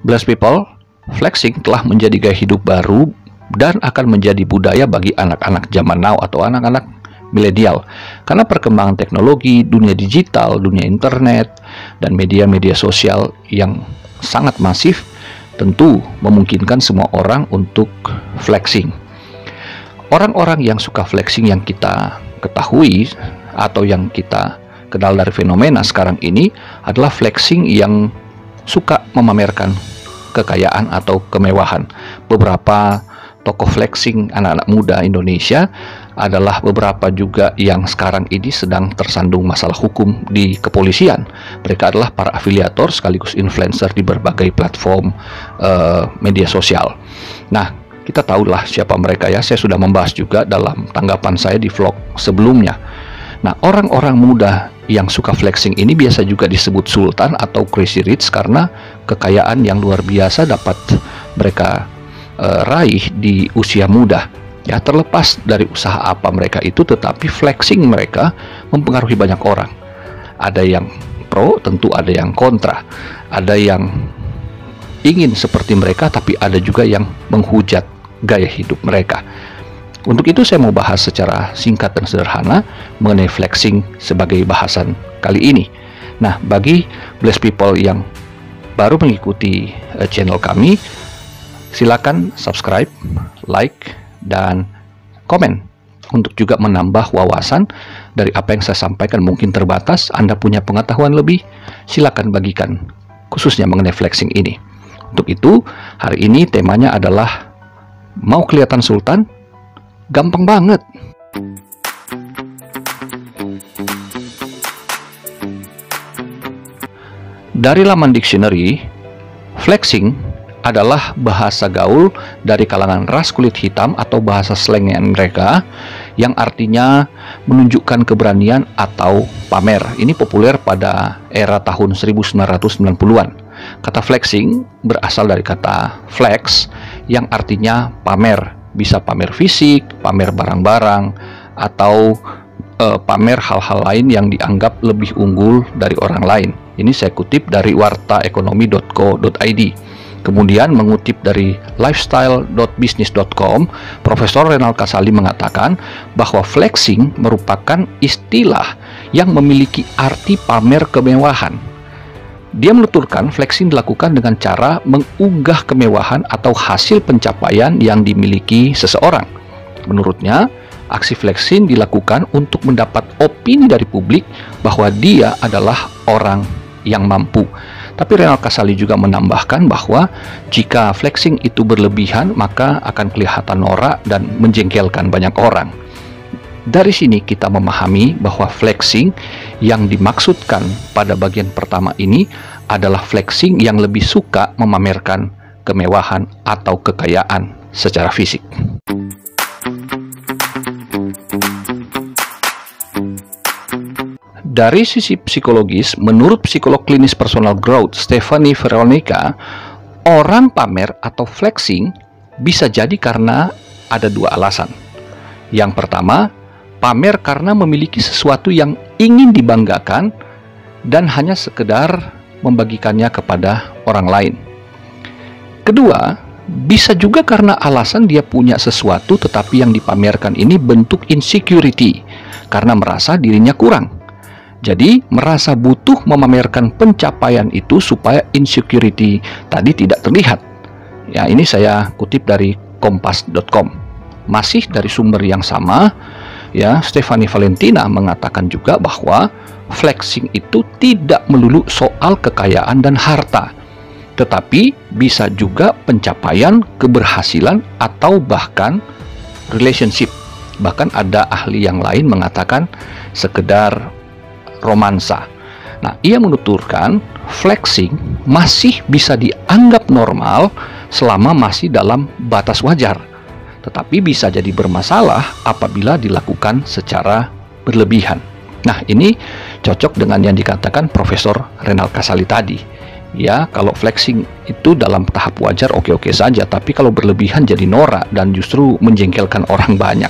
Blessed people, flexing telah menjadi gaya hidup baru dan akan menjadi budaya bagi anak-anak zaman now atau anak-anak milenial. Karena perkembangan teknologi, dunia digital, dunia internet, dan media-media sosial yang sangat masif tentu memungkinkan semua orang untuk flexing. Orang-orang yang suka flexing yang kita ketahui atau yang kita kenal dari fenomena sekarang ini adalah flexing yang suka memamerkan kekayaan atau kemewahan. Beberapa tokoh flexing anak-anak muda Indonesia adalah beberapa juga yang sekarang ini sedang tersandung masalah hukum di kepolisian. Mereka adalah para afiliator sekaligus influencer di berbagai platform media sosial. Nah, kita tahulah siapa mereka ya. Saya sudah membahas juga dalam tanggapan saya di vlog sebelumnya. Nah, orang-orang muda yang suka flexing ini biasa juga disebut sultan atau crazy rich karena kekayaan yang luar biasa dapat mereka raih di usia muda. Ya, terlepas dari usaha apa mereka itu, tetapi flexing mereka mempengaruhi banyak orang. Ada yang pro, tentu ada yang kontra. Ada yang ingin seperti mereka, tapi ada juga yang menghujat gaya hidup mereka. Untuk itu saya mau bahas secara singkat dan sederhana mengenai flexing sebagai bahasan kali ini. Nah, bagi blessed people yang baru mengikuti channel kami, silakan subscribe, like, dan komen untuk juga menambah wawasan dari apa yang saya sampaikan. Mungkin terbatas, Anda punya pengetahuan lebih, silakan bagikan khususnya mengenai flexing ini. Untuk itu, hari ini temanya adalah mau kelihatan sultan? Gampang banget. Dari laman dictionary, flexing adalah bahasa gaul dari kalangan ras kulit hitam atau bahasa slangnya mereka yang artinya menunjukkan keberanian atau pamer. Ini populer pada era tahun 1990-an. Kata flexing berasal dari kata flex yang artinya pamer. Bisa pamer fisik, pamer barang-barang, atau pamer hal-hal lain yang dianggap lebih unggul dari orang lain. Ini saya kutip dari wartaekonomi.co.id. Kemudian mengutip dari lifestyle.business.com, Profesor Renal Kasali mengatakan bahwa flexing merupakan istilah yang memiliki arti pamer kemewahan. Dia menuturkan flexing dilakukan dengan cara mengunggah kemewahan atau hasil pencapaian yang dimiliki seseorang. Menurutnya, aksi flexing dilakukan untuk mendapat opini dari publik bahwa dia adalah orang yang mampu. Tapi Renal Kasali juga menambahkan bahwa jika flexing itu berlebihan, maka akan kelihatan norak dan menjengkelkan banyak orang. Dari sini kita memahami bahwa flexing yang dimaksudkan pada bagian pertama ini adalah flexing yang lebih suka memamerkan kemewahan atau kekayaan secara fisik. Dari sisi psikologis, menurut psikolog klinis personal growth Stephanie Veronica, orang pamer atau flexing bisa jadi karena ada dua alasan. Yang pertama, pamer karena memiliki sesuatu yang ingin dibanggakan dan hanya sekedar membagikannya kepada orang lain. Kedua, bisa juga karena alasan dia punya sesuatu tetapi yang dipamerkan ini bentuk insecurity karena merasa dirinya kurang. Jadi, merasa butuh memamerkan pencapaian itu supaya insecurity tadi tidak terlihat. Ya, ini saya kutip dari kompas.com. Masih dari sumber yang sama, ya, Stephanie Valentina mengatakan juga bahwa flexing itu tidak melulu soal kekayaan dan harta, tetapi bisa juga pencapaian, keberhasilan, atau bahkan relationship. Bahkan ada ahli yang lain mengatakan sekedar romansa. Nah, ia menuturkan flexing masih bisa dianggap normal selama masih dalam batas wajar, tetapi bisa jadi bermasalah apabila dilakukan secara berlebihan. Nah, ini cocok dengan yang dikatakan Profesor Renal Kasali tadi. Ya, kalau flexing itu dalam tahap wajar oke-oke saja, tapi kalau berlebihan jadi norak dan justru menjengkelkan orang banyak.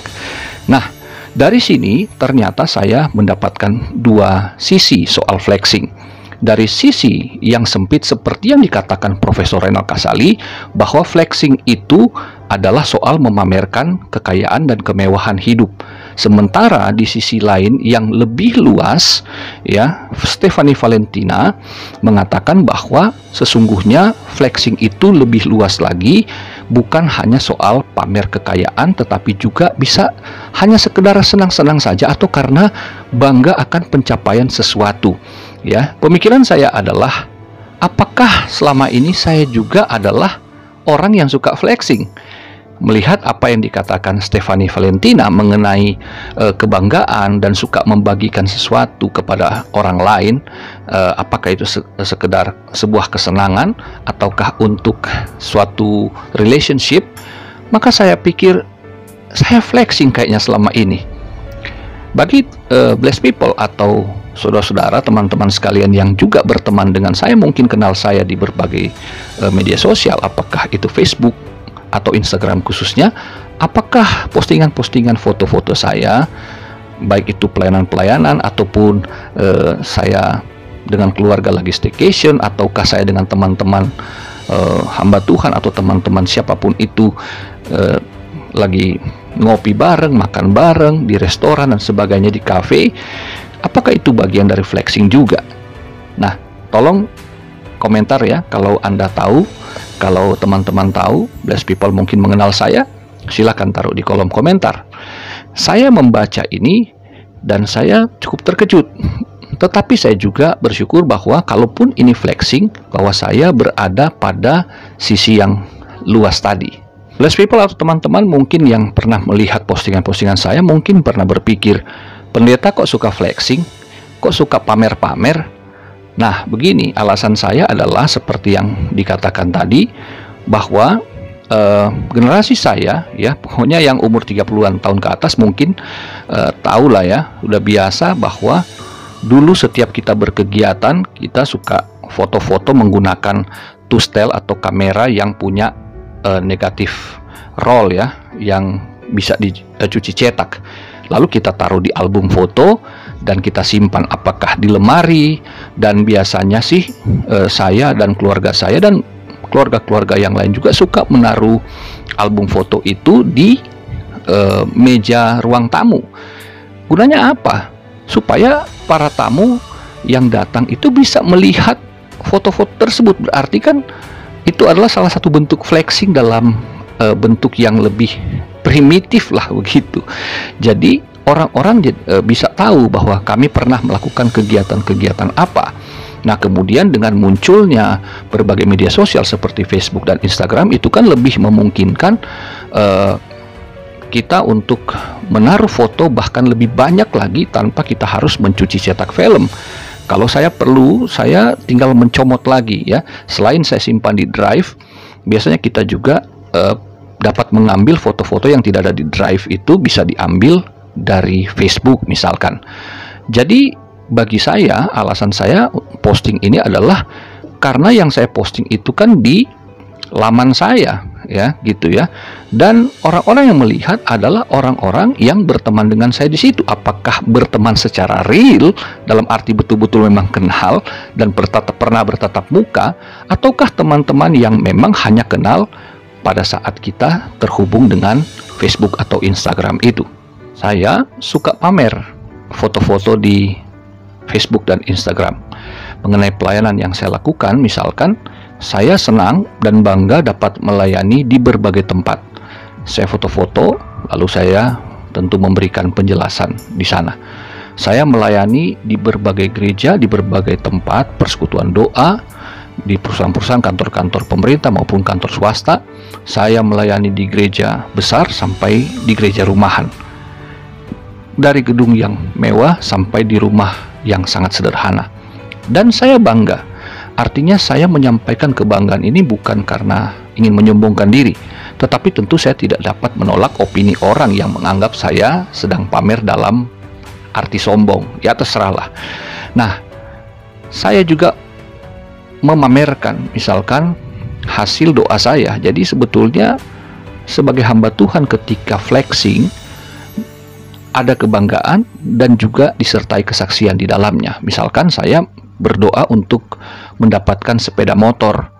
Nah, dari sini ternyata saya mendapatkan dua sisi soal flexing. dari sisi yang sempit seperti yang dikatakan Profesor Renal Kasali, bahwa flexing itu adalah soal memamerkan kekayaan dan kemewahan hidup. Sementara di sisi lain yang lebih luas, ya, Stephanie Valentina mengatakan bahwa sesungguhnya flexing itu lebih luas lagi, bukan hanya soal pamer kekayaan, tetapi juga bisa hanya sekedar senang-senang saja atau karena bangga akan pencapaian sesuatu. Ya, pemikiran saya adalah, apakah selama ini saya juga adalah orang yang suka flexing? Melihat apa yang dikatakan Stephanie Valentina mengenai kebanggaan dan suka membagikan sesuatu kepada orang lain, apakah itu sekedar sebuah kesenangan ataukah untuk suatu relationship, maka saya pikir saya flexing kayaknya selama ini. Bagi blessed people atau saudara-saudara, teman-teman sekalian yang juga berteman dengan saya, mungkin kenal saya di berbagai media sosial, apakah itu Facebook atau Instagram khususnya, apakah postingan-postingan foto-foto saya, baik itu pelayanan-pelayanan ataupun saya dengan keluarga lagi staycation, ataukah saya dengan teman-teman hamba Tuhan atau teman-teman siapapun itu lagi ngopi bareng, makan bareng di restoran dan sebagainya, di kafe, apakah itu bagian dari flexing juga? Nah, tolong komentar ya kalau Anda tahu. Kalau teman-teman tahu, blessed people mungkin mengenal saya, silakan taruh di kolom komentar. Saya membaca ini dan saya cukup terkejut. Tetapi saya juga bersyukur bahwa kalaupun ini flexing, bahwa saya berada pada sisi yang luas tadi. Blessed people atau teman-teman mungkin yang pernah melihat postingan-postingan saya mungkin pernah berpikir, pendeta kok suka flexing, kok suka pamer-pamer. Nah, begini, alasan saya adalah seperti yang dikatakan tadi, bahwa generasi saya, ya, pokoknya yang umur 30-an tahun ke atas mungkin tahu lah ya, udah biasa bahwa dulu setiap kita berkegiatan, kita suka foto-foto menggunakan tustel atau kamera yang punya negatif roll, ya, yang bisa dicuci cetak. Lalu kita taruh di album foto dan kita simpan, apakah di lemari, dan biasanya sih saya dan keluarga saya dan keluarga-keluarga yang lain juga suka menaruh album foto itu di meja ruang tamu. Gunanya apa? Supaya para tamu yang datang itu bisa melihat foto-foto tersebut. Berarti kan itu adalah salah satu bentuk flexing dalam bentuk yang lebih primitif lah begitu. Jadi orang-orang bisa tahu bahwa kami pernah melakukan kegiatan-kegiatan apa. Nah, kemudian dengan munculnya berbagai media sosial seperti Facebook dan Instagram, itu kan lebih memungkinkan kita untuk menaruh foto bahkan lebih banyak lagi tanpa kita harus mencuci cetak film. Kalau saya perlu, saya tinggal mencomot lagi, ya. Selain saya simpan di drive, biasanya kita juga dapat mengambil foto-foto yang tidak ada di drive, itu bisa diambil dari Facebook misalkan. Jadi bagi saya, alasan saya posting ini adalah karena yang saya posting itu kan di laman saya, ya, gitu ya. Dan orang-orang yang melihat adalah orang-orang yang berteman dengan saya di situ. Apakah berteman secara real dalam arti betul-betul memang kenal dan pernah bertatap muka, ataukah teman-teman yang memang hanya kenal pada saat kita terhubung dengan Facebook atau Instagram itu. Saya suka pamer foto-foto di Facebook dan Instagram mengenai pelayanan yang saya lakukan. Misalkan saya senang dan bangga dapat melayani di berbagai tempat. Saya foto-foto, lalu saya tentu memberikan penjelasan di sana. Saya melayani di berbagai gereja, di berbagai tempat persekutuan doa, di perusahaan-perusahaan, kantor-kantor pemerintah maupun kantor swasta. Saya melayani di gereja besar sampai di gereja rumahan, dari gedung yang mewah sampai di rumah yang sangat sederhana. Dan saya bangga. Artinya saya menyampaikan kebanggaan ini bukan karena ingin menyombongkan diri, tetapi tentu saya tidak dapat menolak opini orang yang menganggap saya sedang pamer dalam arti sombong. Ya, terserahlah. Nah, saya juga memamerkan misalkan hasil doa saya. Jadi sebetulnya sebagai hamba Tuhan ketika flexing, ada kebanggaan dan juga disertai kesaksian di dalamnya. Misalkan saya berdoa untuk mendapatkan sepeda motor.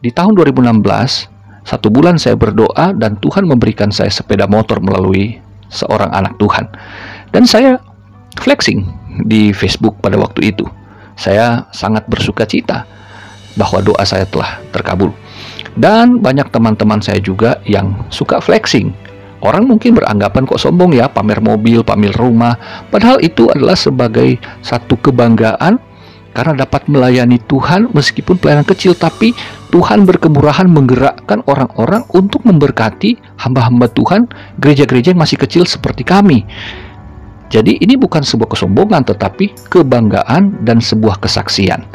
Di tahun 2016, 1 bulan saya berdoa dan Tuhan memberikan saya sepeda motor melalui seorang anak Tuhan. Dan saya flexing di Facebook pada waktu itu. Saya sangat bersuka cita bahwa doa saya telah terkabul. Dan banyak teman-teman saya juga yang suka flexing. Orang mungkin beranggapan kok sombong ya, pamer mobil, pamer rumah. Padahal itu adalah sebagai satu kebanggaan karena dapat melayani Tuhan meskipun pelayanan kecil, tapi Tuhan berkemurahan menggerakkan orang-orang untuk memberkati hamba-hamba Tuhan, gereja-gereja yang masih kecil seperti kami. Jadi ini bukan sebuah kesombongan, tetapi kebanggaan dan sebuah kesaksian.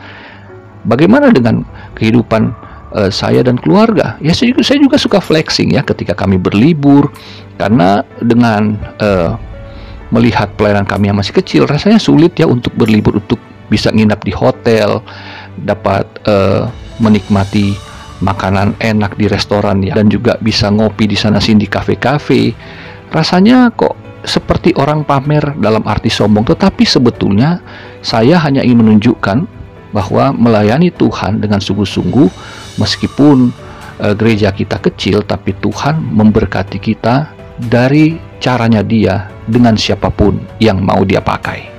Bagaimana dengan kehidupan saya dan keluarga? Ya, saya juga suka flexing ya ketika kami berlibur, karena dengan melihat pelayanan kami yang masih kecil, rasanya sulit ya untuk berlibur, untuk bisa nginap di hotel, dapat menikmati makanan enak di restoran ya, dan juga bisa ngopi di sana sini di kafe-kafe. Rasanya kok seperti orang pamer dalam arti sombong, tetapi sebetulnya saya hanya ingin menunjukkan bahwa melayani Tuhan dengan sungguh-sungguh, meskipun gereja kita kecil, tapi Tuhan memberkati kita dari caranya Dia dengan siapapun yang mau Dia pakai.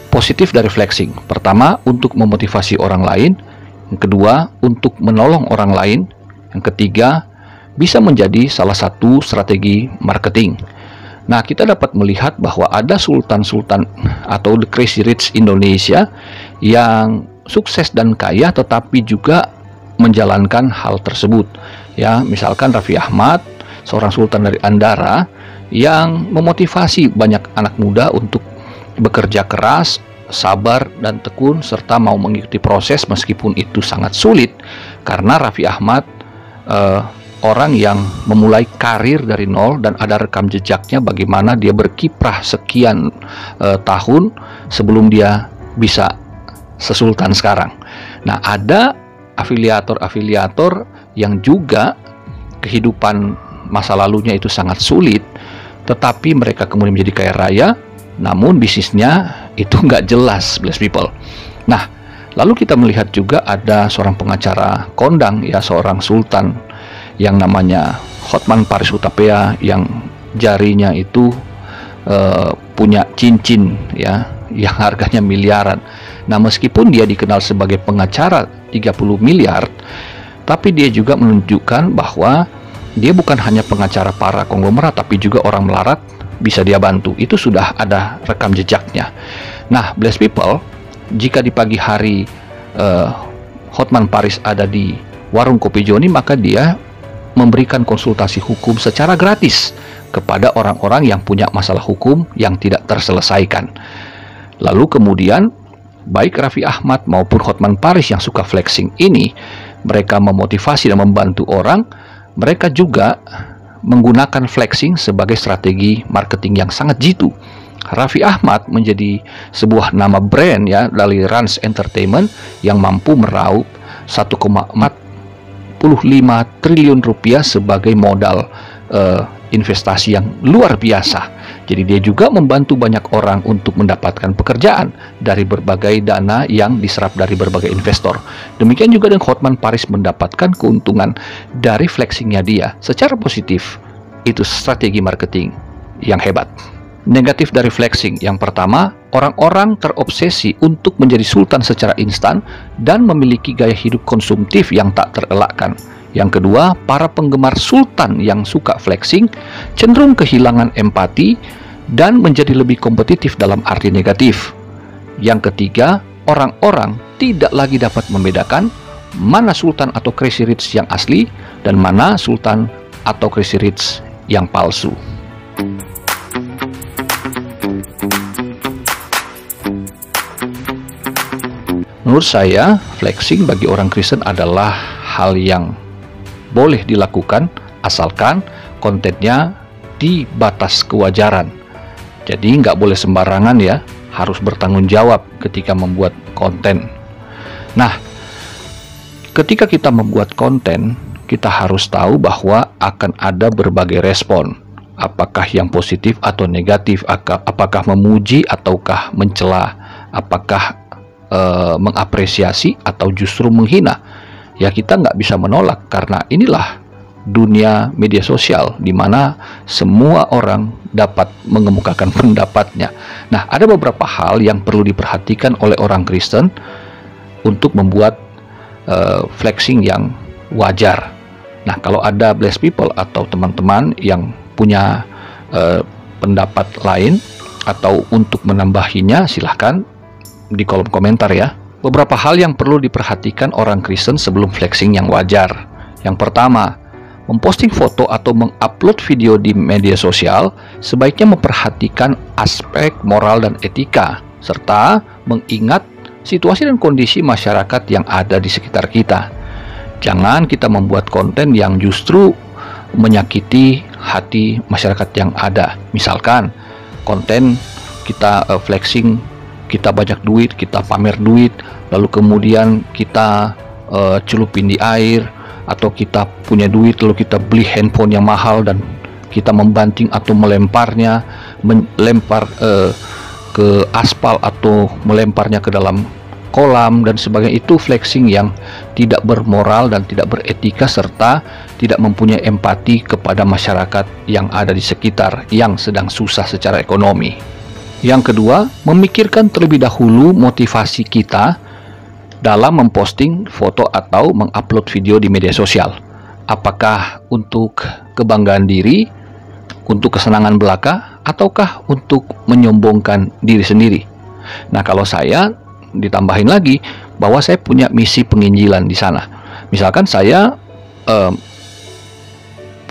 Positif dari flexing: pertama, untuk memotivasi orang lain; yang kedua, untuk menolong orang lain; yang ketiga, bisa menjadi salah satu strategi marketing. Nah, kita dapat melihat bahwa ada sultan-sultan atau the crazy rich Indonesia yang sukses dan kaya, tetapi juga menjalankan hal tersebut. Ya, misalkan Raffi Ahmad, seorang sultan dari Andara, yang memotivasi banyak anak muda untuk bekerja keras, sabar dan tekun, serta mau mengikuti proses meskipun itu sangat sulit, karena Raffi Ahmad orang yang memulai karir dari nol dan ada rekam jejaknya bagaimana dia berkiprah sekian tahun sebelum dia bisa sesultan sekarang. Nah, ada afiliator-afiliator yang juga kehidupan masa lalunya itu sangat sulit, tetapi mereka kemudian menjadi kaya raya, namun bisnisnya itu nggak jelas, bless people. Nah, lalu kita melihat juga ada seorang pengacara kondang, ya, seorang sultan yang namanya Hotman Paris Hutapea, yang jarinya itu punya cincin ya yang harganya miliaran. Nah, meskipun dia dikenal sebagai pengacara 30 miliar, tapi dia juga menunjukkan bahwa dia bukan hanya pengacara para konglomerat, tapi juga orang melarat bisa dia bantu. Itu sudah ada rekam jejaknya. Nah, bless people, jika di pagi hari Hotman Paris ada di warung kopi Joni, maka dia memberikan konsultasi hukum secara gratis kepada orang-orang yang punya masalah hukum yang tidak terselesaikan. Lalu kemudian baik Raffi Ahmad maupun Hotman Paris yang suka flexing ini, mereka memotivasi dan membantu orang. Mereka juga menggunakan flexing sebagai strategi marketing yang sangat jitu. Raffi Ahmad menjadi sebuah nama brand ya dari Rans Entertainment yang mampu meraup 1,45 triliun rupiah sebagai modal investasi yang luar biasa. Jadi dia juga membantu banyak orang untuk mendapatkan pekerjaan dari berbagai dana yang diserap dari berbagai investor. Demikian juga dengan Hotman Paris mendapatkan keuntungan dari flexingnya dia secara positif. Itu strategi marketing yang hebat. Negatif dari flexing: yang pertama, orang-orang terobsesi untuk menjadi sultan secara instan dan memiliki gaya hidup konsumtif yang tak terelakkan. Yang kedua, para penggemar sultan yang suka flexing cenderung kehilangan empati dan menjadi lebih kompetitif dalam arti negatif. Yang ketiga, orang-orang tidak lagi dapat membedakan mana sultan atau crazy rich yang asli dan mana sultan atau crazy rich yang palsu. Menurut saya, flexing bagi orang Kristen adalah hal yang boleh dilakukan asalkan kontennya di batas kewajaran. Jadi nggak boleh sembarangan ya, harus bertanggung jawab ketika membuat konten. Nah, ketika kita membuat konten, kita harus tahu bahwa akan ada berbagai respon. apakah yang positif atau negatif, apakah memuji ataukah mencela, apakah mengapresiasi atau justru menghina. Ya, kita nggak bisa menolak karena inilah dunia media sosial di mana semua orang dapat mengemukakan pendapatnya. Nah, ada beberapa hal yang perlu diperhatikan oleh orang Kristen untuk membuat flexing yang wajar. Nah, kalau ada blessed people atau teman-teman yang punya pendapat lain atau untuk menambahinya, silahkan di kolom komentar ya. Beberapa hal yang perlu diperhatikan orang Kristen sebelum flexing yang wajar. Yang pertama, memposting foto atau mengupload video di media sosial sebaiknya memperhatikan aspek moral dan etika, serta mengingat situasi dan kondisi masyarakat yang ada di sekitar kita. Jangan kita membuat konten yang justru menyakiti hati masyarakat yang ada. Misalkan konten kita flexing, kita banyak duit, kita pamer duit, lalu kemudian kita celupin di air, atau kita punya duit lalu kita beli handphone yang mahal dan kita membanting atau melemparnya, melempar ke aspal atau melemparnya ke dalam kolam dan sebagainya. Itu flexing yang tidak bermoral dan tidak beretika serta tidak mempunyai empati kepada masyarakat yang ada di sekitar yang sedang susah secara ekonomi. Yang kedua, memikirkan terlebih dahulu motivasi kita dalam memposting foto atau mengupload video di media sosial. Apakah untuk kebanggaan diri, untuk kesenangan belaka, ataukah untuk menyombongkan diri sendiri? Nah, kalau saya ditambahin lagi bahwa saya punya misi penginjilan di sana. Misalkan saya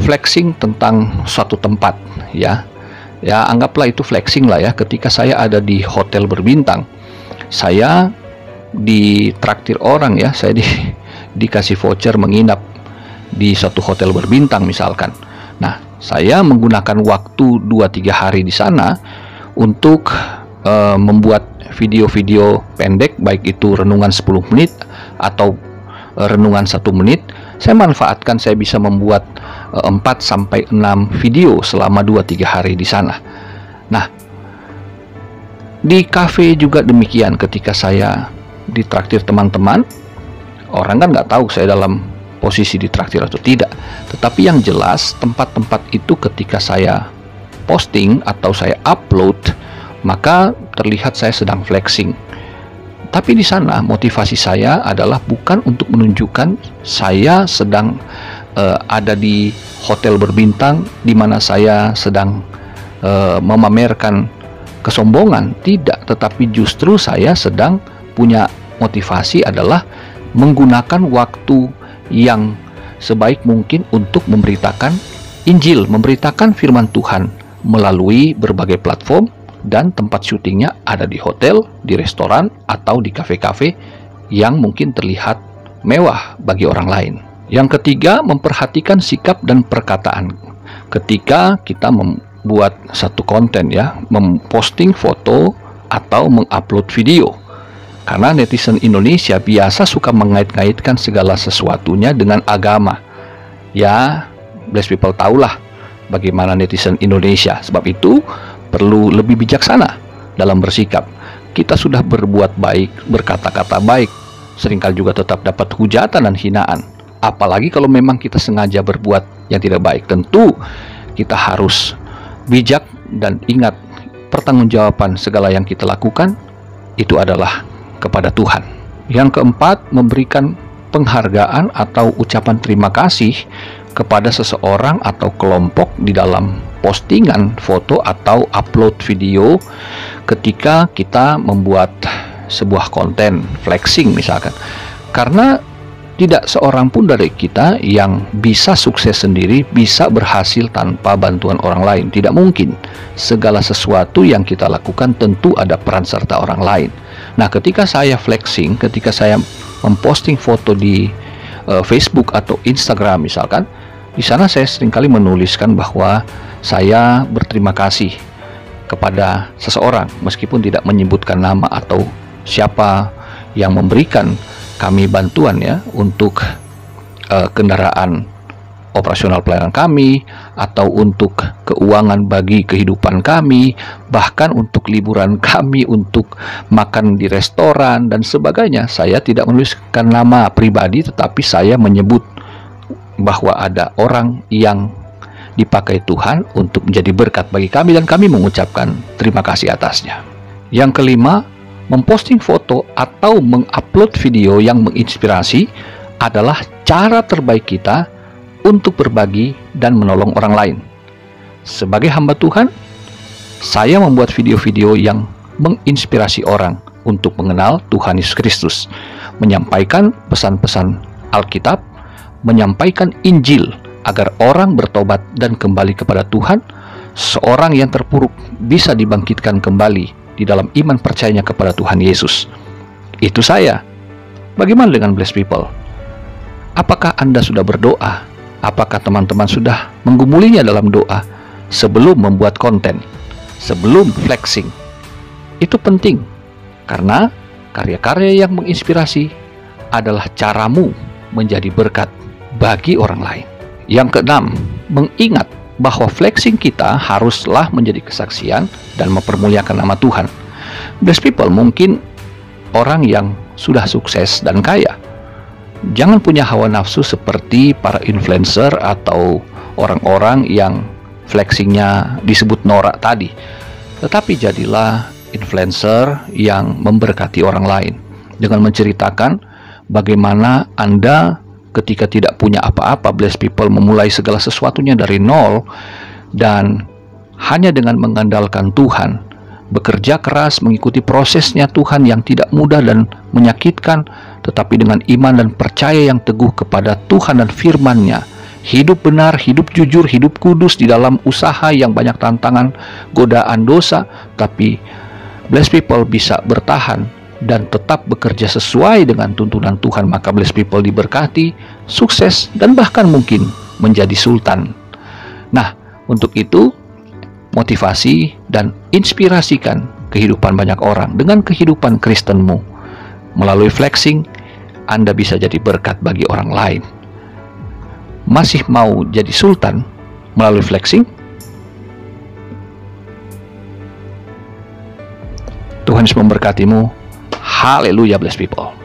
flexing tentang suatu tempat, ya anggaplah itu flexing lah ya. Ketika saya ada di hotel berbintang, saya ditraktir orang ya, saya dikasih voucher menginap di suatu hotel berbintang misalkan. Nah, saya menggunakan waktu 2-3 hari di sana untuk membuat video-video pendek, baik itu renungan 10 menit atau renungan 1 menit. Saya manfaatkan, saya bisa membuat 4-6 video selama 2-3 hari di sana. Nah, di kafe juga demikian. Ketika saya ditraktir teman-teman, orang kan nggak tahu saya dalam posisi ditraktir atau tidak. Tetapi yang jelas, tempat-tempat itu ketika saya posting atau saya upload, maka terlihat saya sedang flexing. Tapi di sana motivasi saya adalah bukan untuk menunjukkan saya sedang ada di hotel berbintang di mana saya sedang memamerkan kesombongan, tidak, tetapi justru saya sedang punya motivasi adalah menggunakan waktu yang sebaik mungkin untuk memberitakan Injil, memberitakan firman Tuhan melalui berbagai platform, dan tempat syutingnya ada di hotel, di restoran, atau di kafe-kafe yang mungkin terlihat mewah bagi orang lain. Yang ketiga, memperhatikan sikap dan perkataan ketika kita membuat satu konten ya, memposting foto atau mengupload video. Karena netizen Indonesia biasa suka mengait-ngaitkan segala sesuatunya dengan agama. Ya, blessed people tahulah bagaimana netizen Indonesia. Sebab itu perlu lebih bijaksana dalam bersikap. Kita sudah berbuat baik, berkata-kata baik, seringkali juga tetap dapat hujatan dan hinaan. Apalagi kalau memang kita sengaja berbuat yang tidak baik. Tentu kita harus bijak dan ingat, pertanggungjawaban segala yang kita lakukan itu adalah kepada Tuhan. Yang keempat, memberikan penghargaan atau ucapan terima kasih kepada seseorang atau kelompok di dalam postingan foto atau upload video ketika kita membuat sebuah konten flexing misalkan. Karena tidak seorang pun dari kita yang bisa sukses sendiri, bisa berhasil tanpa bantuan orang lain. Tidak mungkin. Segala sesuatu yang kita lakukan tentu ada peran serta orang lain. Nah, ketika saya flexing, ketika saya memposting foto di Facebook atau Instagram misalkan, di sana saya seringkali menuliskan bahwa saya berterima kasih kepada seseorang, meskipun tidak menyebutkan nama atau siapa yang memberikan kami bantuan ya untuk kendaraan operasional pelayanan kami, atau untuk keuangan bagi kehidupan kami, bahkan untuk liburan kami, untuk makan di restoran dan sebagainya. Saya tidak menuliskan nama pribadi, tetapi saya menyebut bahwa ada orang yang dipakai Tuhan untuk menjadi berkat bagi kami, dan kami mengucapkan terima kasih atasnya. Yang kelima, memposting foto atau mengupload video yang menginspirasi adalah cara terbaik kita untuk berbagi dan menolong orang lain. Sebagai hamba Tuhan, saya membuat video-video yang menginspirasi orang untuk mengenal Tuhan Yesus Kristus, menyampaikan pesan-pesan Alkitab, menyampaikan Injil agar orang bertobat dan kembali kepada Tuhan. Seorang yang terpuruk bisa dibangkitkan kembali di dalam iman percayanya kepada Tuhan Yesus. Itu saya. Bagaimana dengan Blessed People? Apakah Anda sudah berdoa? Apakah teman-teman sudah menggumulinya dalam doa sebelum membuat konten, sebelum flexing? Itu penting, karena karya-karya yang menginspirasi adalah caramu menjadi berkat bagi orang lain. Yang keenam, mengingat bahwa flexing kita haruslah menjadi kesaksian dan mempermuliakan nama Tuhan. Blessed People mungkin orang yang sudah sukses dan kaya. Jangan punya hawa nafsu seperti para influencer atau orang-orang yang flexingnya disebut norak tadi. Tetapi jadilah influencer yang memberkati orang lain dengan menceritakan bagaimana Anda ketika tidak punya apa-apa, Blessed People, memulai segala sesuatunya dari nol, dan hanya dengan mengandalkan Tuhan, bekerja keras mengikuti prosesnya Tuhan yang tidak mudah dan menyakitkan, tetapi dengan iman dan percaya yang teguh kepada Tuhan dan firman-Nya, hidup benar, hidup jujur, hidup kudus di dalam usaha yang banyak tantangan, godaan dosa, tapi Blessed People bisa bertahan dan tetap bekerja sesuai dengan tuntunan Tuhan. Maka Blessed People diberkati, sukses, dan bahkan mungkin menjadi sultan. Nah, untuk itu motivasi dan inspirasikan kehidupan banyak orang dengan kehidupan Kristenmu. Melalui flexing, Anda bisa jadi berkat bagi orang lain. Masih mau jadi sultan melalui flexing? Tuhan Yesus memberkatimu. Haleluya, Blessed People.